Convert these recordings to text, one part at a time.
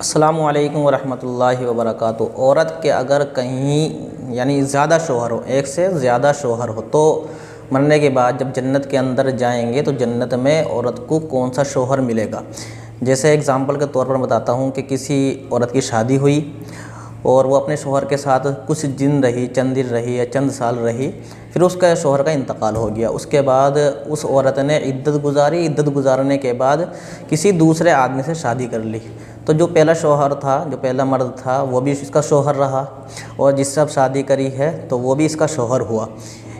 السلام علیکم ورحمۃ اللہ وبرکاتہ۔ عورت کے اگر کہیں یعنی زیادہ شوہر ہو، ایک سے زیادہ شوہر ہو، تو مرنے کے بعد جب جنت کے اندر جائیں گے تو جنت میں عورت کو کون سا شوہر ملے گا۔ جیسے اگزامپل کے طور پر بتاتا ہوں کہ کسی عورت کی شادی ہوئی اور وہ اپنے شوہر کے ساتھ کچھ دن رہی، چند دن رہی یا چند سال رہی، پھر اس کا شوہر کا انتقال ہو گیا۔ اس کے بعد اس عورت نے عدت گزاری، عدت گزارنے کے بعد کسی دوسرے آدمی سے شادی کر لی، تو جو پہلا شوہر تھا، جو پہلا مرد تھا، وہ بھی اس کا شوہر رہا، اور جس سے اب شادی کری ہے تو وہ بھی اس کا شوہر ہوا۔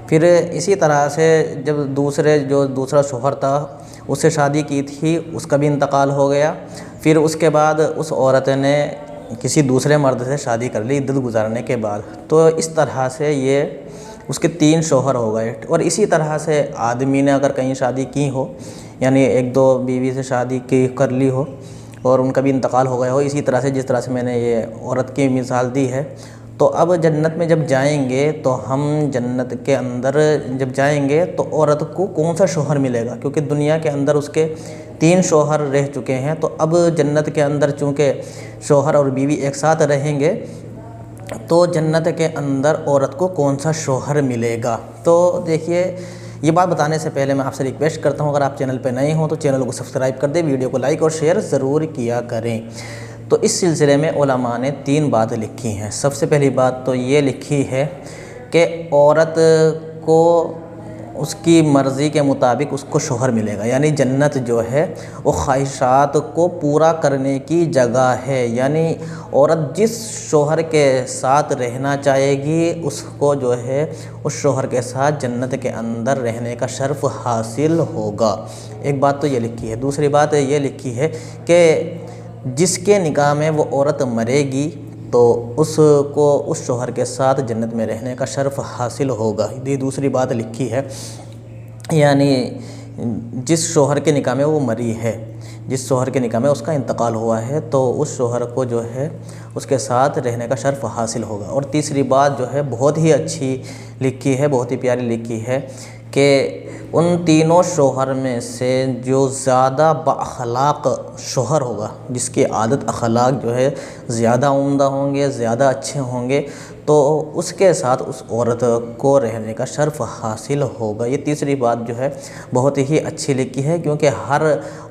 پھر اسی طرح سے جب دوسرا شوہر تھا، اس سے شادی کی تھی، اس کا بھی انتقال ہو گیا۔ پھر اس کے بعد اس عورت نے کسی دوسرے مرد سے شادی کر لی عدت گزارنے کے بعد، تو اس طرح سے یہ اس کے 3 شوہر ہو گئے۔ اور اسی طرح سے آدمی نے اگر کہیں شادی کی ہو، یعنی 1-2 بیوی سے شادی کر لی ہو اور ان کا بھی انتقال ہو گیا ہو، اسی طرح سے جس طرح سے میں نے یہ عورت کی مثال دی ہے، تو اب جنت میں جب جائیں گے تو ہم جنت کے اندر جب جائیں گے تو عورت کو کون سا شوہر ملے گا، کیونکہ دنیا کے اندر اس کے 3 شوہر رہ چکے ہیں، تو اب جنت کے اندر چونکہ شوہر اور بیوی ایک ساتھ رہیں گے تو جنت کے اندر عورت کو کون سا شوہر ملے گا۔ تو دیکھیے، یہ بات بتانے سے پہلے میں آپ سے ریکویسٹ کرتا ہوں، اگر آپ چینل پہ نئے ہوں تو چینل کو سبسکرائب کر دیں، ویڈیو کو لائک اور شیئر ضرور کیا کریں۔ تو اس سلسلے میں علماء نے 3 باتیں لکھی ہیں۔ سب سے پہلی بات تو یہ لکھی ہے کہ عورت کو اس کی مرضی کے مطابق اس کو شوہر ملے گا، یعنی جنت جو ہے وہ خواہشات کو پورا کرنے کی جگہ ہے، یعنی عورت جس شوہر کے ساتھ رہنا چاہے گی اس کو جو ہے اس شوہر کے ساتھ جنت کے اندر رہنے کا شرف حاصل ہوگا۔ ایک بات تو یہ لکھی ہے۔ دوسری بات یہ لکھی ہے کہ جس کے نکاح میں وہ عورت مرے گی تو اس کو اس شوہر کے ساتھ جنت میں رہنے کا شرف حاصل ہوگا۔ یہ دوسری بات لکھی ہے، یعنی جس شوہر کے نکاح میں وہ مری ہے، جس شوہر کے نکاح میں اس کا انتقال ہوا ہے، تو اس شوہر کو جو ہے اس کے ساتھ رہنے کا شرف حاصل ہوگا۔ اور تیسری بات جو ہے بہت ہی اچھی لکھی ہے، بہت ہی پیاری لکھی ہے کہ ان تینوں شوہر میں سے جو زیادہ بااخلاق شوہر ہوگا، جس کی عادت اخلاق جو ہے زیادہ عمدہ ہوں گے، زیادہ اچھے ہوں گے، تو اس کے ساتھ اس عورت کو رہنے کا شرف حاصل ہوگا۔ یہ تیسری بات جو ہے بہت ہی اچھی لکھی ہے، کیونکہ ہر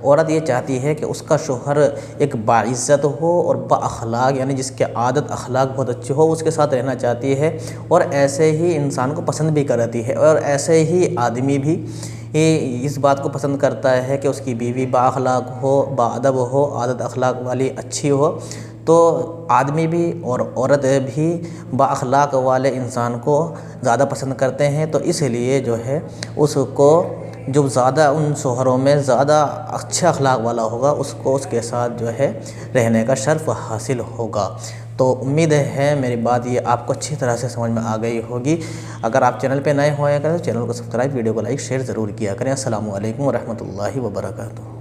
عورت یہ چاہتی ہے کہ اس کا شوہر ایک باعزت ہو اور بااخلاق، یعنی جس کے عادت اخلاق بہت اچھے ہو، اس کے ساتھ رہنا چاہتی ہے، اور ایسے ہی انسان کو پسند بھی کرتی ہے، اور ایسے ہی آدمی بھی اس بات کو پسند کرتا ہے کہ اس کی بیوی بااخلاق ہو، باادب ہو، عادت اخلاق والی اچھی ہو۔ تو آدمی بھی اور عورت بھی بااخلاق والے انسان کو زیادہ پسند کرتے ہیں، تو اس لیے جو ہے اس کو جو زیادہ ان شوہروں میں زیادہ اچھا اخلاق والا ہوگا اس کو اس کے ساتھ جو ہے رہنے کا شرف حاصل ہوگا۔ تو امید ہے میری بات یہ آپ کو اچھی طرح سے سمجھ میں آ گئی ہوگی۔ اگر آپ چینل پہ نئے ہوئے کریں تو چینل کو سبسکرائب، ویڈیو کو لائک، شیئر ضرور کیا کریں۔ السلام علیکم ورحمۃ اللہ وبرکاتہ۔